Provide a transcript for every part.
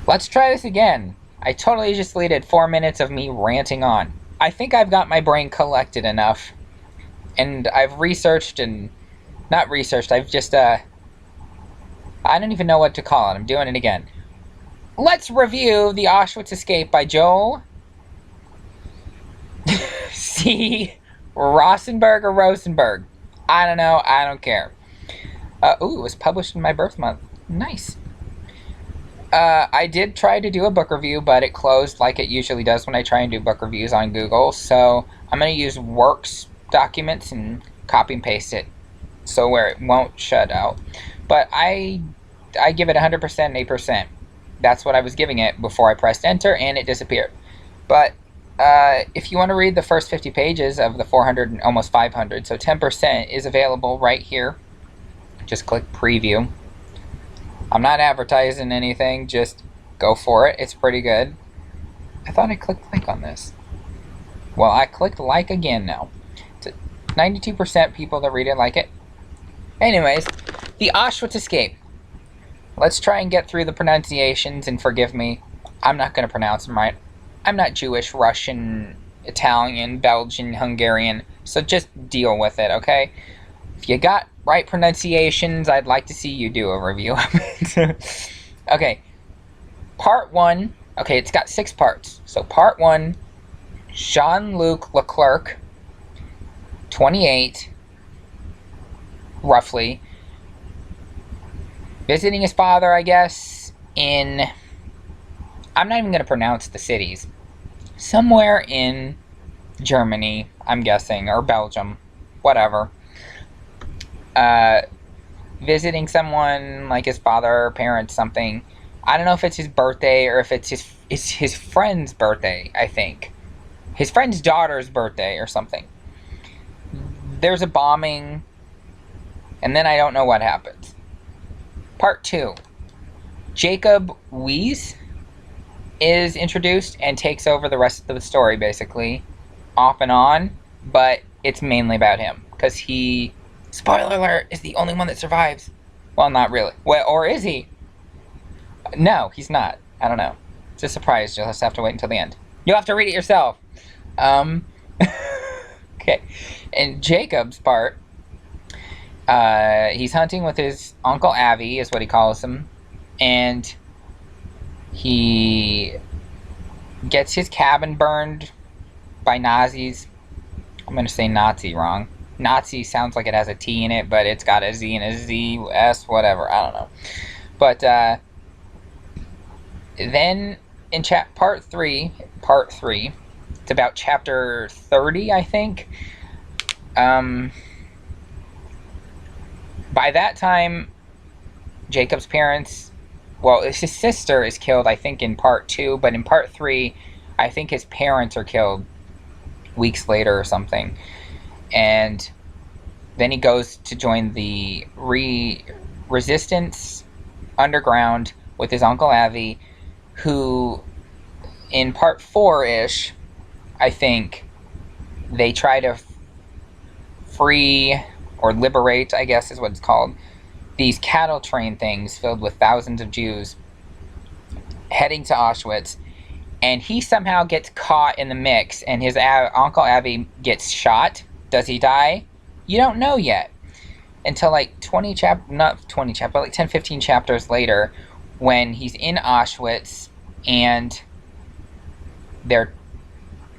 Let's try this again. I totally just deleted 4 minutes of me ranting on. I think I've got my brain collected enough. And I've researched and... Not researched, I've just, I don't even know what to call it. I'm doing it again. Let's review The Auschwitz Escape by Joel C. Rosenberg or Rosenberg. I don't know. I don't care. Ooh, it was published in my birth month. Nice. I did try to do a book review, but it closed like it usually does when I try and do book reviews on Google. So I'm going to use Works documents and copy and paste it so where it won't shut out. But I give it 100% 8%. That's what I was giving it before I pressed enter, and it disappeared. But if you want to read the first 50 pages of the 400 and almost 500, so 10% is available right here. Just click preview. I'm not advertising anything, just go for it. It's pretty good. I thought I clicked like on this. Well, I clicked like again now. 92% people that read it like it. Anyways, The Auschwitz Escape. Let's try and get through the pronunciations, and forgive me. I'm not going to pronounce them right. I'm not Jewish, Russian, Italian, Belgian, Hungarian, so just deal with it, okay? If you got right pronunciations, I'd like to see you do a review of it. Okay, part 1. Okay, it's got 6 parts. So part 1, Jean-Luc Leclerc, 28, roughly, visiting his father, I guess, in... I'm not even going to pronounce the cities. Somewhere in Germany, I'm guessing, or Belgium, whatever. Visiting someone like his father, parents, something. I don't know if it's his birthday or if it's his friend's birthday, I think. His friend's daughter's birthday or something. There's a bombing, and then I don't know what happens. Part 2. Jacob Weiss is introduced and takes over the rest of the story, basically, off and on, but it's mainly about him, because he, spoiler alert, is the only one that survives. Well, not really. Well, or is he? No, he's not. I don't know. It's a surprise. You'll just have to wait until the end. You'll have to read it yourself. Okay. In Jacob's part, he's hunting with his Uncle Avi, is what he calls him, and he gets his cabin burned by Nazis. I'm going to say Nazi wrong. Nazi sounds like it has a T in it, but it's got a Z and a Z, S, whatever. I don't know. But then in part 3, it's about chapter 30, I think. By that time, Jacob's parents... Well, his sister is killed, I think, in part 2, but in part 3, I think his parents are killed weeks later or something. And then he goes to join the resistance underground with his Uncle Avi, who, in part 4-ish, I think, they try to free, or liberate, I guess is what it's called, these cattle train things filled with thousands of Jews heading to Auschwitz, and he somehow gets caught in the mix, and his Uncle Avi gets shot. Does he die? You don't know yet. Until like 10-15 chapters later, when he's in Auschwitz, and they're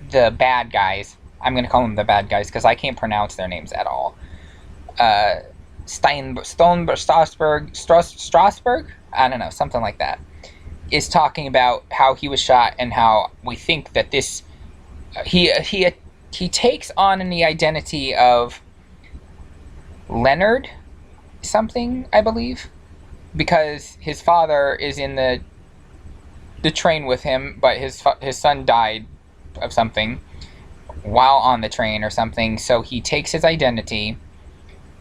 the bad guys. I'm going to call them the bad guys, because I can't pronounce their names at all. Strasberg, I don't know, something like that, is talking about how he was shot and how we think that this he takes on the identity of Leonard something, I believe, because his father is in the train with him, but his son died of something while on the train or something, so he takes his identity.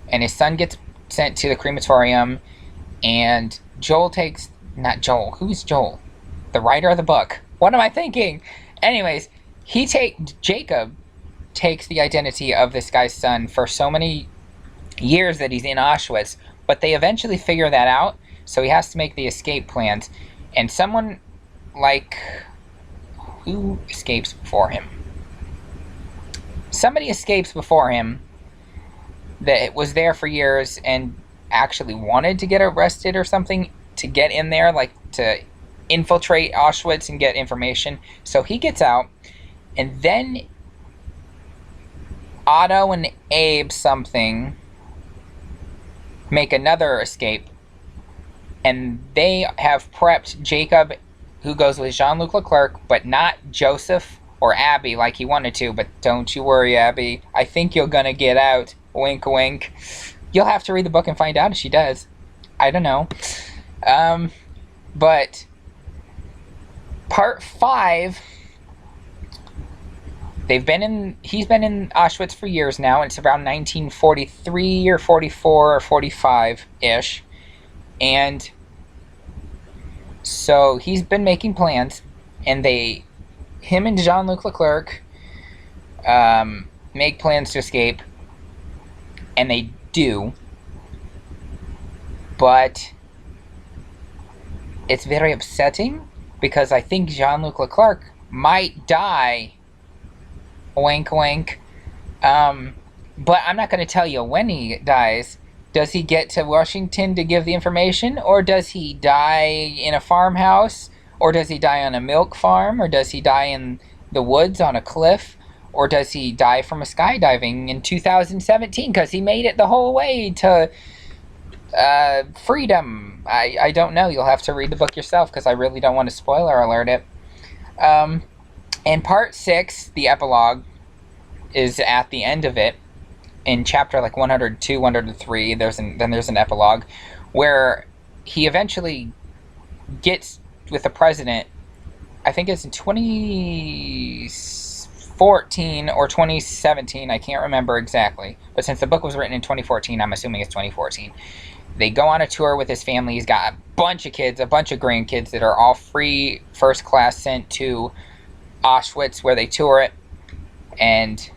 And his son gets sent to the crematorium, and Joel takes... Not Joel. Who's Joel? The writer of the book. What am I thinking? Anyways, Jacob takes the identity of this guy's son for so many years that he's in Auschwitz, but they eventually figure that out, so he has to make the escape plans. And someone like, who escapes before him? Somebody escapes before him that was there for years and actually wanted to get arrested or something to get in there, like to infiltrate Auschwitz and get information. So he gets out, and then Otto and Abe something make another escape, and they have prepped Jacob, who goes with Jean-Luc Leclerc, but not Joseph or Abby like he wanted to. But don't you worry, Abby, I think you're gonna get out. Wink, wink. You'll have to read the book and find out if she does. I don't know. But part 5, he's been in Auschwitz for years now, and it's around 1943 or 44 or 45-ish. And so he's been making plans, and him and Jean-Luc Leclerc make plans to escape, and they do, but it's very upsetting because I think Jean-Luc Leclerc might die. Wink, wink. But I'm not going to tell you when he dies. Does he get to Washington to give the information, or does he die in a farmhouse, or does he die on a milk farm, or does he die in the woods on a cliff, or does he die from a skydiving in 2017 because he made it the whole way to freedom? I don't know. You'll have to read the book yourself because I really don't want to spoiler alert it. And part 6, the epilogue, is at the end of it. In chapter like 102, 103, there's an epilogue where he eventually gets with the president. I think it's in 2014 or 2017. I can't remember exactly. But since the book was written in 2014, I'm assuming it's 2014. They go on a tour with his family. He's got a bunch of kids, a bunch of grandkids that are all free, first class, sent to Auschwitz where they tour it. And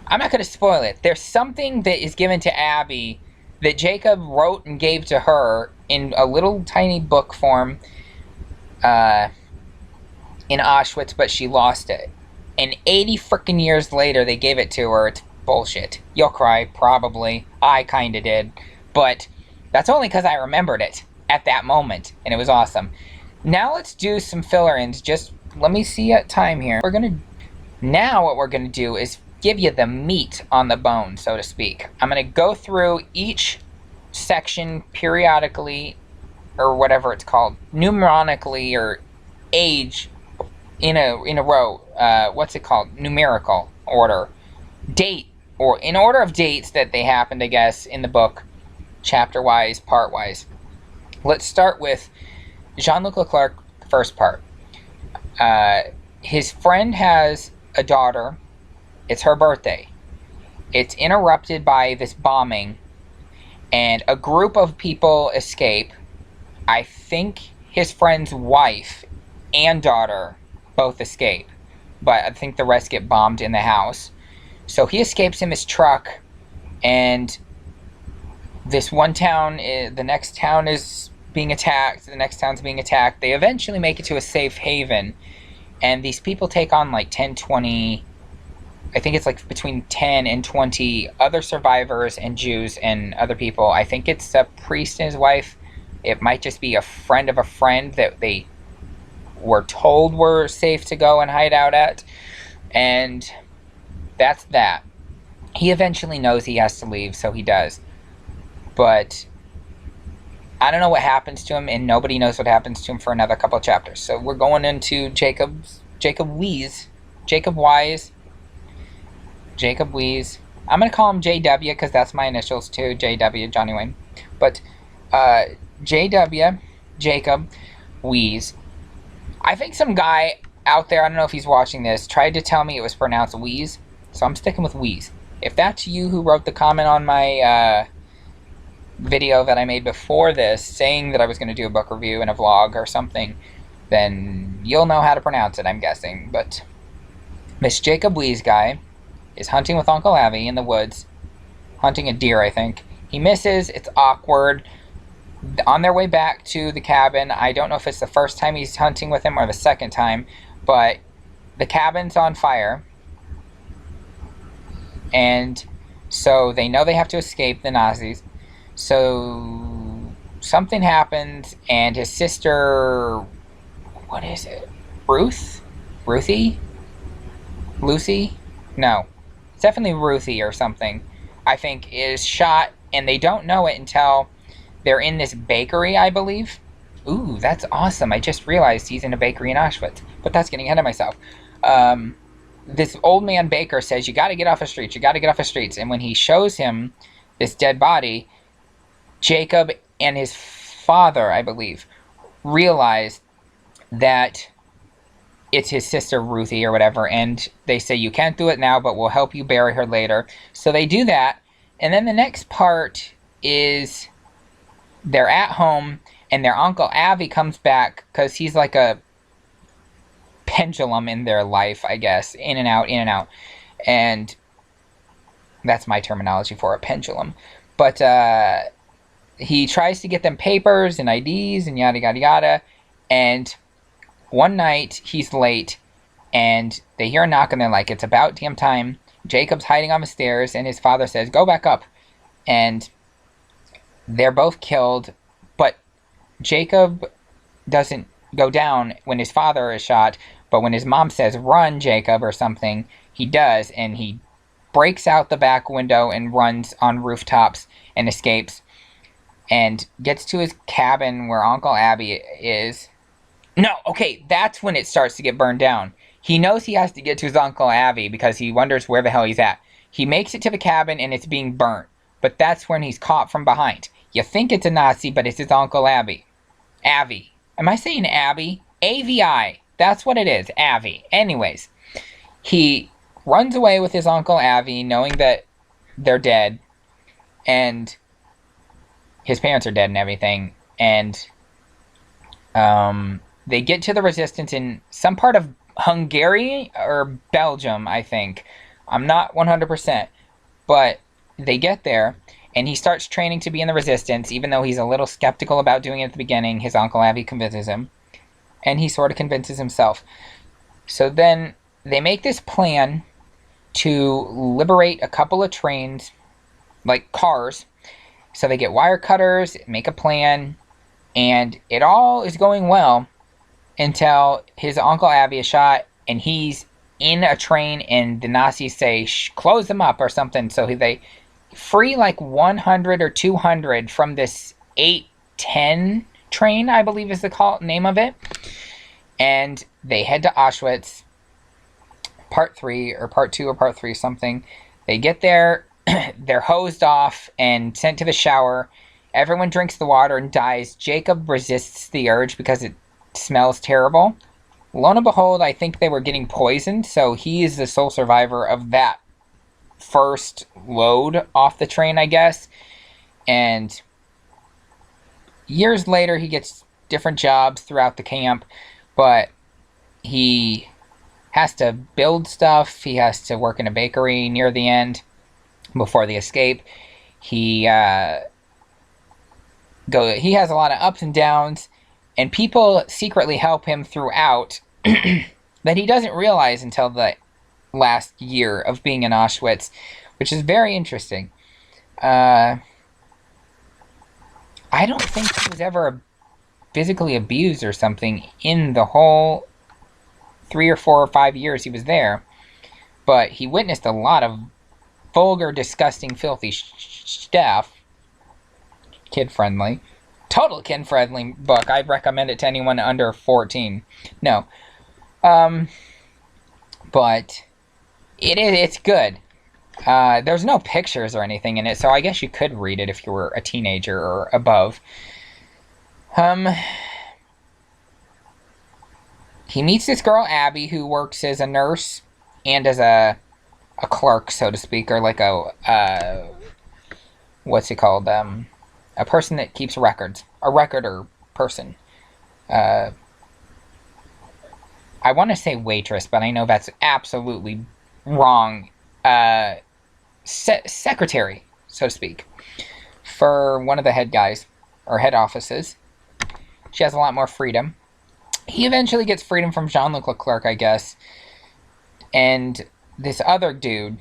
I'm not going to spoil it. There's something that is given to Abby that Jacob wrote and gave to her in a little tiny book form in Auschwitz, but she lost it. And 80 freaking years later, they gave it to her. It's bullshit. You'll cry, probably. I kind of did. But that's only because I remembered it at that moment, and it was awesome. Now let's do some filler-ins. Just let me see at time here. Now what we're going to do is give you the meat on the bone, so to speak. I'm going to go through each section periodically, or whatever it's called, numerically, or age in a row. What's it called? Numerical order. Date, or in order of dates that they happened, I guess, in the book, chapter-wise, part-wise. Let's start with Jean-Luc Leclerc, the first part. His friend has a daughter. It's her birthday. It's interrupted by this bombing, and a group of people escape. I think his friend's wife and daughter both escape, but I think the rest get bombed in the house. So he escapes in his truck, and this one town, the next town is being attacked. The next town's being attacked. They eventually make it to a safe haven, and these people take on like 10, 20... I think it's like between 10 and 20 other survivors and Jews and other people. I think it's a priest and his wife. It might just be a friend of a friend that they were told were safe to go and hide out at. And that's that. He eventually knows he has to leave, so he does. But I don't know what happens to him, and nobody knows what happens to him for another couple of chapters. So we're going into Jacob Wise. I'm going to call him JW because that's my initials too. JW, Johnny Wayne. But Jacob Wise. I think some guy out there, I don't know if he's watching this, tried to tell me it was pronounced Wheeze. So I'm sticking with Wheeze. If that's you who wrote the comment on my video that I made before this saying that I was going to do a book review and a vlog or something, then you'll know how to pronounce it, I'm guessing. But this Jacob Wise guy is hunting with Uncle Avi in the woods, hunting a deer, I think. He misses, it's awkward. On their way back to the cabin, I don't know if it's the first time he's hunting with him or the second time, but the cabin's on fire. And so they know they have to escape the Nazis. So something happens, and his sister, what is it? Ruth? Ruthie? Lucy? No. It's definitely Ruthie or something, I think, is shot, and they don't know it until they're in this bakery, I believe. Ooh, that's awesome. I just realized he's in a bakery in Auschwitz, but that's getting ahead of myself. This old man baker says, you got to get off the streets, you got to get off the streets. And when he shows him this dead body, Jacob and his father, I believe, realize that it's his sister Ruthie or whatever, and they say, you can't do it now, but we'll help you bury her later. So they do that, and then the next part is they're at home, and their Uncle Avi comes back, because he's like a pendulum in their life, I guess. In and out, in and out. And that's my terminology for a pendulum. But he tries to get them papers and IDs and yada, yada, yada. And one night, he's late, and they hear a knock, and they're like, it's about damn time. Jacob's hiding on the stairs, and his father says, go back up. And they're both killed, but Jacob doesn't go down when his father is shot, but when his mom says, run, Jacob, or something, he does, and he breaks out the back window and runs on rooftops and escapes and gets to his cabin where Uncle Abby is. No, okay, that's when it starts to get burned down. He knows he has to get to his Uncle Abby because he wonders where the hell he's at. He makes it to the cabin, and it's being burnt. But that's when he's caught from behind. You think it's a Nazi, but it's his Uncle Abby. Avi. Am I saying Abby? A-V-I. That's what it is, Avi. Anyways, he runs away with his Uncle Avi, knowing that they're dead. And his parents are dead and everything. And they get to the resistance in some part of Hungary or Belgium, I think. I'm not 100%. But they get there, and he starts training to be in the resistance, even though he's a little skeptical about doing it at the beginning. His Uncle Avi convinces him, and he sort of convinces himself. So then they make this plan to liberate a couple of trains, like cars. So they get wire cutters, make a plan, and it all is going well until his Uncle Avi is shot, and he's in a train, and the Nazis say, close them up or something. So they free like 100 or 200 from this 810 train, I believe is the name of it. And they head to Auschwitz, part 3 or part 2 or part 3, something. They get there, they're hosed off and sent to the shower. Everyone drinks the water and dies. Jacob resists the urge because it smells terrible. Lo and behold, I think they were getting poisoned, so he is the sole survivor of that first load off the train, I guess. And years later, he gets different jobs throughout the camp, but he has to build stuff. He has to work in a bakery near the end before the escape. He has a lot of ups and downs, and people secretly help him throughout that he doesn't realize until the last year of being in Auschwitz, which is very interesting. I don't think he was ever physically abused or something in the whole 3 or 4 or 5 years he was there, but he witnessed a lot of vulgar, disgusting, filthy stuff. Kid-friendly. Total kid-friendly book. I'd recommend it to anyone under 14. No. But it's good. There's no pictures or anything in it, so I guess you could read it if you were a teenager or above. He meets this girl, Abby, who works as a nurse and as a clerk, so to speak, or like a what's it called? A person that keeps records. A recorder person. I want to say waitress, but I know that's absolutely wrong. Secretary, so to speak, for one of the head guys. or head offices. She has a lot more freedom. He eventually gets freedom from Jean-Luc Leclerc, I guess. And this other dude,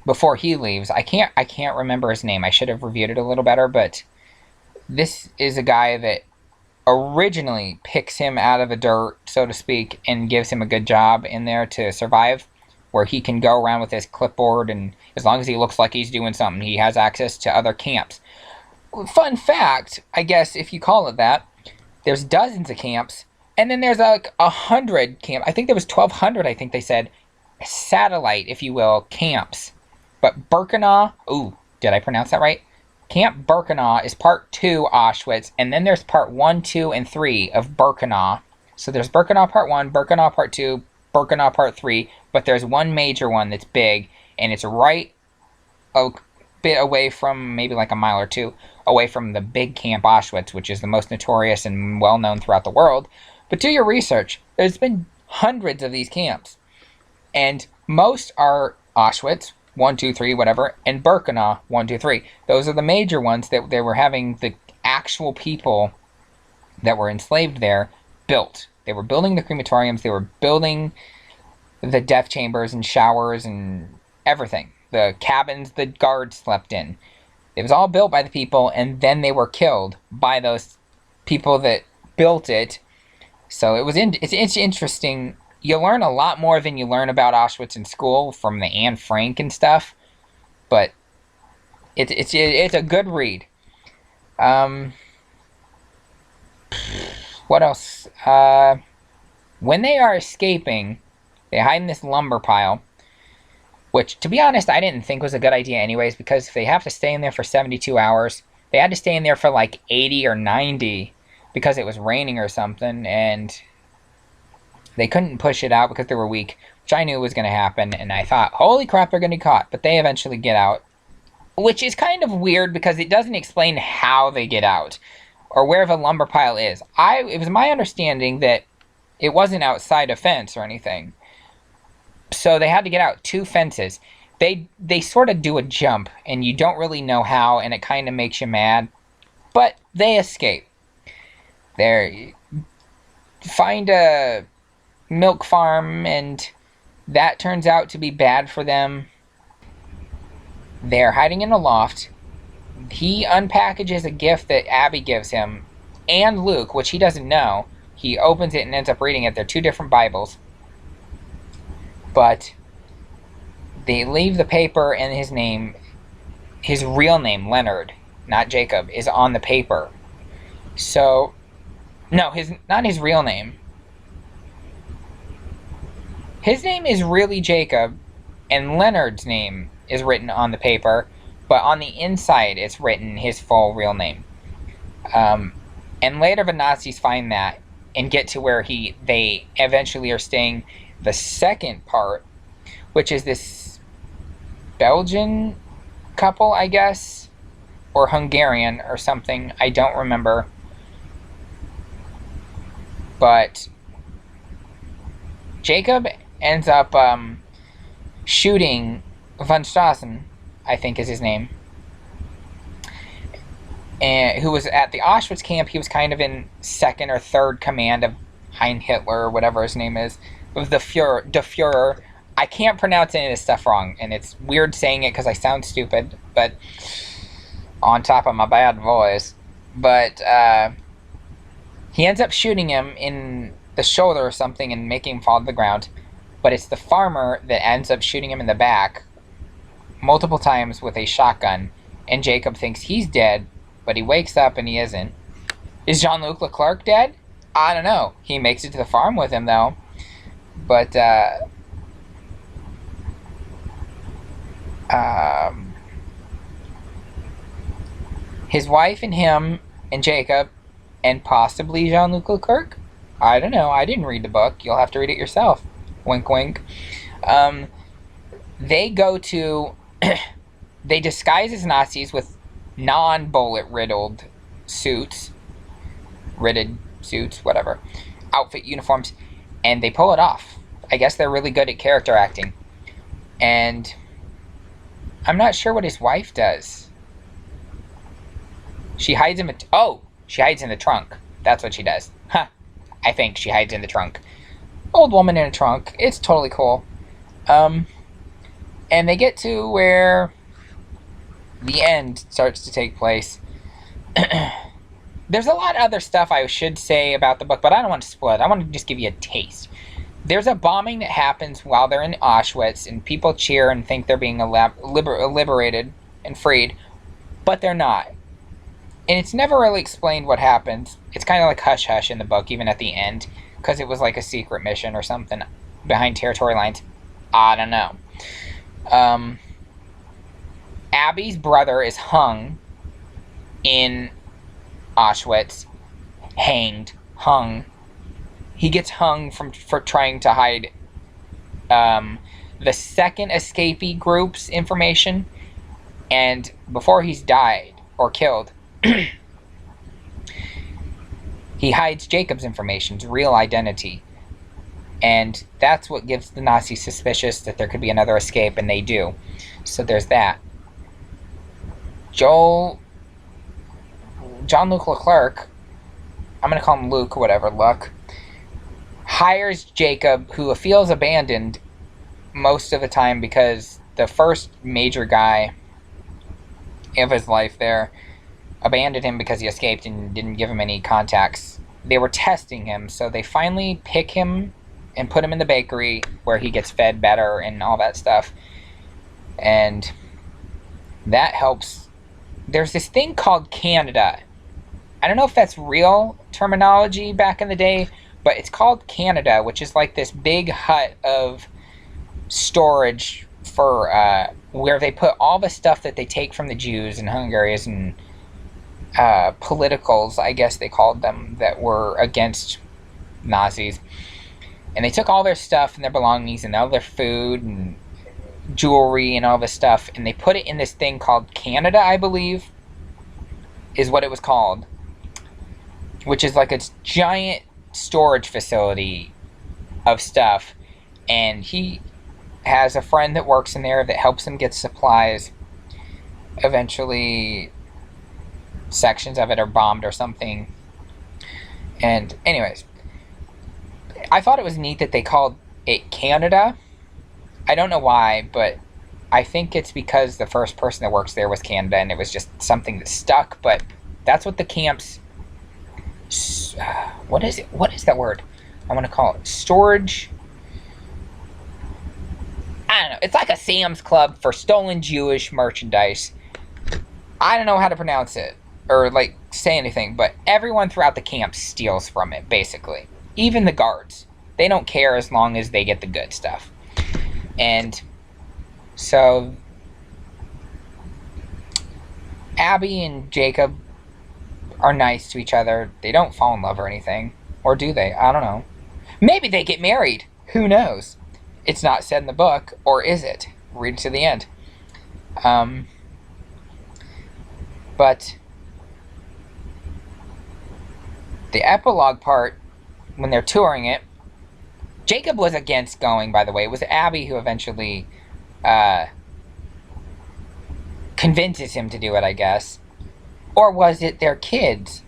before he leaves, I can't remember his name. I should have reviewed it a little better, but this is a guy that originally picks him out of the dirt, so to speak, and gives him a good job in there to survive, where he can go around with his clipboard, and as long as he looks like he's doing something, he has access to other camps. Fun fact, I guess, if you call it that, there's dozens of camps, and then there's like 100 camps. I think there was 1,200, I think they said, satellite, if you will, camps. But Birkenau, ooh, did I pronounce that right? Camp Birkenau is part 2 Auschwitz, and then there's part 1, 2, and 3 of Birkenau. So there's Birkenau part 1, Birkenau part 2, Birkenau part 3, but there's one major one that's big, and it's right a bit away from, maybe like a mile or two, away from the big Camp Auschwitz, which is the most notorious and well-known throughout the world. But do your research. There's been hundreds of these camps, and most are Auschwitz, 1, 2, 3, whatever, and Birkenau, 1, 2, 3. Those are the major ones that they were having the actual people that were enslaved there built. They were building the crematoriums, they were building the death chambers and showers and everything. The cabins the guards slept in. It was all built by the people, and then they were killed by those people that built it. So it's interesting. You learn a lot more than you learn about Auschwitz in school from the Anne Frank and stuff, but it's a good read. What else? When they are escaping, they hide in this lumber pile, which, to be honest, I didn't think was a good idea anyways, because if they have to stay in there for 72 hours, they had to stay in there for like 80 or 90 because it was raining or something, and they couldn't push it out because they were weak, which I knew was going to happen, and I thought, holy crap, they're going to be caught. But they eventually get out, which is kind of weird because it doesn't explain how they get out or where the lumber pile is. It was my understanding that it wasn't outside a fence or anything. So they had to get out 2 fences. They sort of do a jump, and you don't really know how, and it kind of makes you mad. But they escape. They find a milk farm, and that turns out to be bad for them. They're hiding in a loft. He unpackages a gift that Abby gives him, and Luke, which he doesn't know. He opens it and ends up reading it. They're 2 different Bibles. But they leave the paper, and his name, his real name, Leonard, not Jacob, is on the paper. So, no, not his real name. His name is really Jacob, and Leonard's name is written on the paper, but on the inside it's written his full real name. And later the Nazis find that and get to where they eventually are staying the second part, which is this Belgian couple, I guess, or Hungarian or something. I don't remember. But Jacob ends up shooting von Strassen, I think is his name, and who was at the Auschwitz camp. He was kind of in 2nd or 3rd command of Hein Hitler, or whatever his name is, of the Führer. I can't pronounce any of this stuff wrong, and it's weird saying it because I sound stupid, but on top of my bad voice. But he ends up shooting him in the shoulder or something and making him fall to the ground. But it's the farmer that ends up shooting him in the back multiple times with a shotgun, and Jacob thinks he's dead, but he wakes up and he isn't. Is Jean-Luc Leclerc dead? I don't know. He makes it to the farm with him, though. But, his wife and him and Jacob and possibly Jean-Luc Leclerc? I don't know. I didn't read the book. You'll have to read it yourself. Wink, wink. They go to... they disguise as Nazis with non-bullet riddled suits. Ridded suits, whatever. Outfit uniforms. And they pull it off. I guess they're really good at character acting. And I'm not sure what his wife does. She hides in she hides in the trunk. That's what she does. Huh. I think she hides in the trunk. Old woman in a trunk. It's totally cool. And they get to where the end starts to take place. There's a lot of other stuff I should say about the book, but I don't want to spoil it. I want to just give you a taste. There's a bombing that happens while they're in Auschwitz, and people cheer and think they're being liberated and freed, but they're not. And it's never really explained what happens. It's kind of like hush-hush in the book, even at the end, because it was like a secret mission or something behind territory lines. I don't know. Abby's brother is hung in Auschwitz. Hung. He gets hung for trying to hide the second escapee group's information. And before he's died or killed, he hides Jacob's information, his real identity. And that's what gives the Nazis suspicious that there could be another escape, and they do. So there's that. Jean-Luc Leclerc, I'm going to call him Luke, whatever, Luck, hires Jacob, who feels abandoned most of the time because the first major guy of his life there abandoned him because he escaped and didn't give him any contacts. They were testing him, so they finally pick him and put him in the bakery where he gets fed better and all that stuff. And that helps. There's this thing called Canada. I don't know if that's real terminology back in the day, but it's called Canada, which is like this big hut of storage for where they put all the stuff that they take from the Jews and Hungaries and politicals, I guess they called them, that were against Nazis. And they took all their stuff and their belongings and all their food and jewelry and all this stuff, and they put it in this thing called Canada, I believe, is what it was called, which is like a giant storage facility of stuff. And he has a friend that works in there that helps him get supplies. Eventually, sections of it are bombed or something. And anyways, I thought it was neat that they called it Canada. I don't know why, but I think it's because the first person that works there was Canada, and it was just something that stuck. But that's what the camps... what is it? What is that word? I want to call it storage... I don't know. It's like a Sam's Club for stolen Jewish merchandise. I don't know how to pronounce it or like say anything, but everyone throughout the camp steals from it, basically. Even the guards. They don't care as long as they get the good stuff. And so Abby and Jacob are nice to each other. They don't fall in love or anything. Or do they? I don't know. Maybe they get married. Who knows? It's not said in the book, or is it? Read it to the end. But the epilogue part, when they're touring it, Jacob was against going, by the way. It was Abby who eventually convinces him to do it, I guess. Or was it their kids?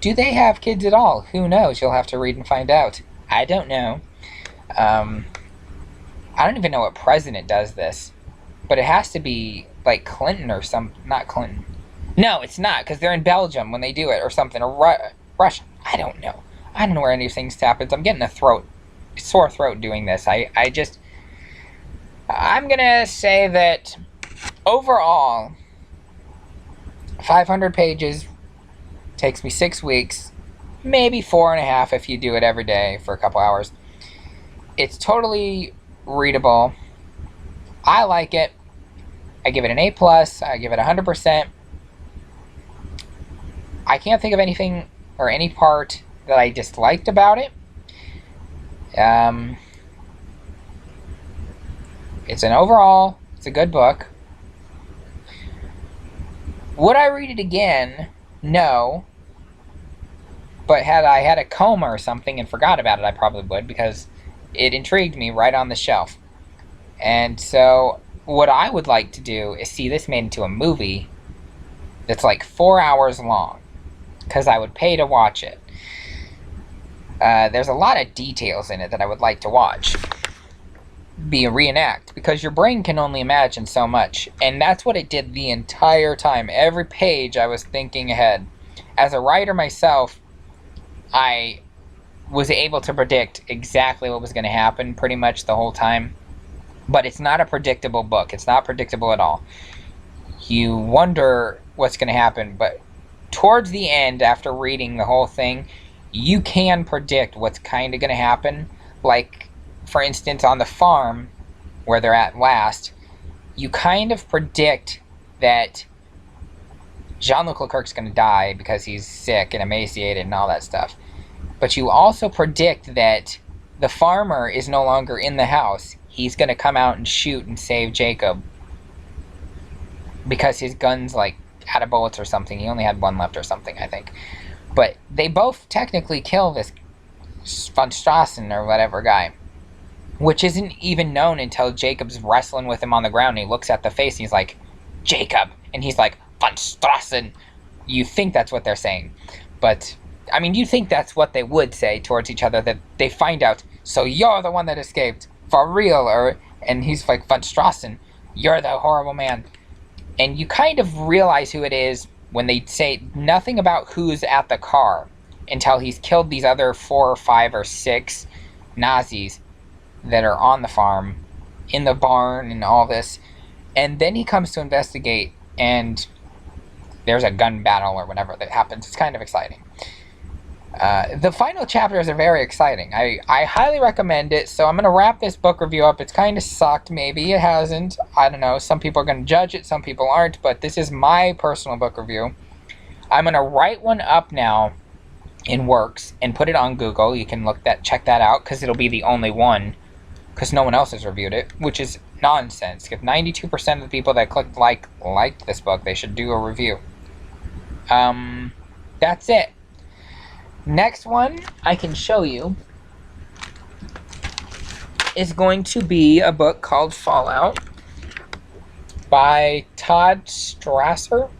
Do they have kids at all? Who knows? You'll have to read and find out. I don't know. I don't even know what president does this. But it has to be like Clinton or some... Not Clinton. No, it's not, because they're in Belgium when they do it or something. Or Russia. I don't know. I don't know where any of these things happens. I'm getting a sore throat doing this. I'm going to say that overall, 500 pages takes me 6 weeks. Maybe 4.5 if you do it every day for a couple hours. It's totally readable. I like it. I give it an A+. I give it 100%. I can't think of anything or any part that I disliked about it. It's an overall, it's a good book. Would I read it again? No. But had I had a coma or something and forgot about it, I probably would, because it intrigued me right on the shelf. And so what I would like to do is see this made into a movie that's like 4 hours long, because I would pay to watch it. There's a lot of details in it that I would like to watch be a reenact, because your brain can only imagine so much, and that's what it did the entire time. Every page I was thinking ahead. As a writer myself, I was able to predict exactly what was going to happen pretty much the whole time, but it's not a predictable book. It's not predictable at all. You wonder what's going to happen, but towards the end, after reading the whole thing, you can predict what's kind of going to happen. Like, for instance, on the farm where they're at last, you kind of predict that Jean-Luc Leclerc's going to die because he's sick and emaciated and all that stuff. But you also predict that the farmer is no longer in the house. He's going to come out and shoot and save Jacob, because his gun's like out of bullets or something. He only had one left or something, I think. But they both technically kill this von Strassen or whatever guy, which isn't even known until Jacob's wrestling with him on the ground, and he looks at the face and he's like, Jacob, and he's like, von Strassen. You think that's what they're saying, but I mean, you think that's what they would say towards each other, that they find out, so you're the one that escaped, for real, and he's like, von Strassen, you're the horrible man. And you kind of realize who it is when they say nothing about who's at the car until he's killed these other 4 or 5 or 6 Nazis that are on the farm, in the barn and all this. And then he comes to investigate, and there's a gun battle or whatever that happens. It's kind of exciting. The final chapters are very exciting. I highly recommend it. So I'm going to wrap this book review up. It's kind of sucked. Maybe it hasn't. I don't know. Some people are going to judge it. Some people aren't. But this is my personal book review. I'm going to write one up now in Works and put it on Google. You can check that out, because it'll be the only one, because no one else has reviewed it, which is nonsense. If 92% of the people that clicked liked this book, they should do a review. That's it. Next one I can show you is going to be a book called Fallout by Todd Strasser.